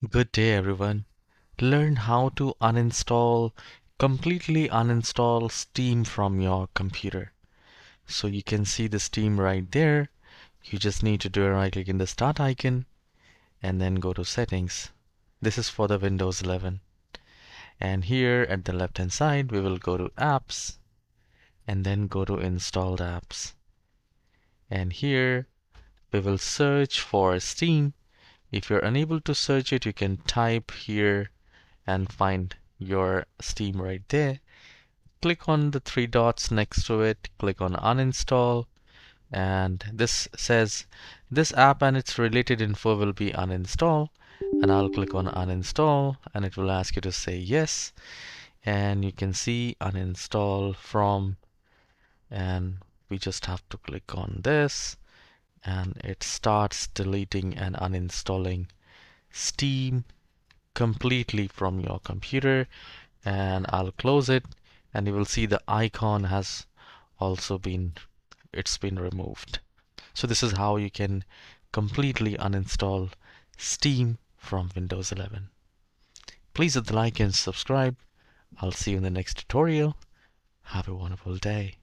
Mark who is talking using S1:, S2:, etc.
S1: Good day, everyone. Learn how to completely uninstall Steam from your computer. So you can see the Steam right there. You just need to do a right click in the start icon and then go to settings. This is for the Windows 11. And here at the left hand side, we will go to apps and then go to installed apps. And here we will search for Steam. If you're unable to search it, you can type here and find your Steam right there. Click on the three dots next to it, click on uninstall, and this says this app and its related info will be uninstall, and I'll click on uninstall and it will ask you to say yes, and you can see uninstall from, and we just have to click on this and it starts deleting and uninstalling Steam completely from your computer. And I'll close it and you will see the icon has also been removed. So this is how you can completely uninstall Steam from Windows 11. Please hit the like and subscribe. I'll see you in the next tutorial. Have a wonderful day.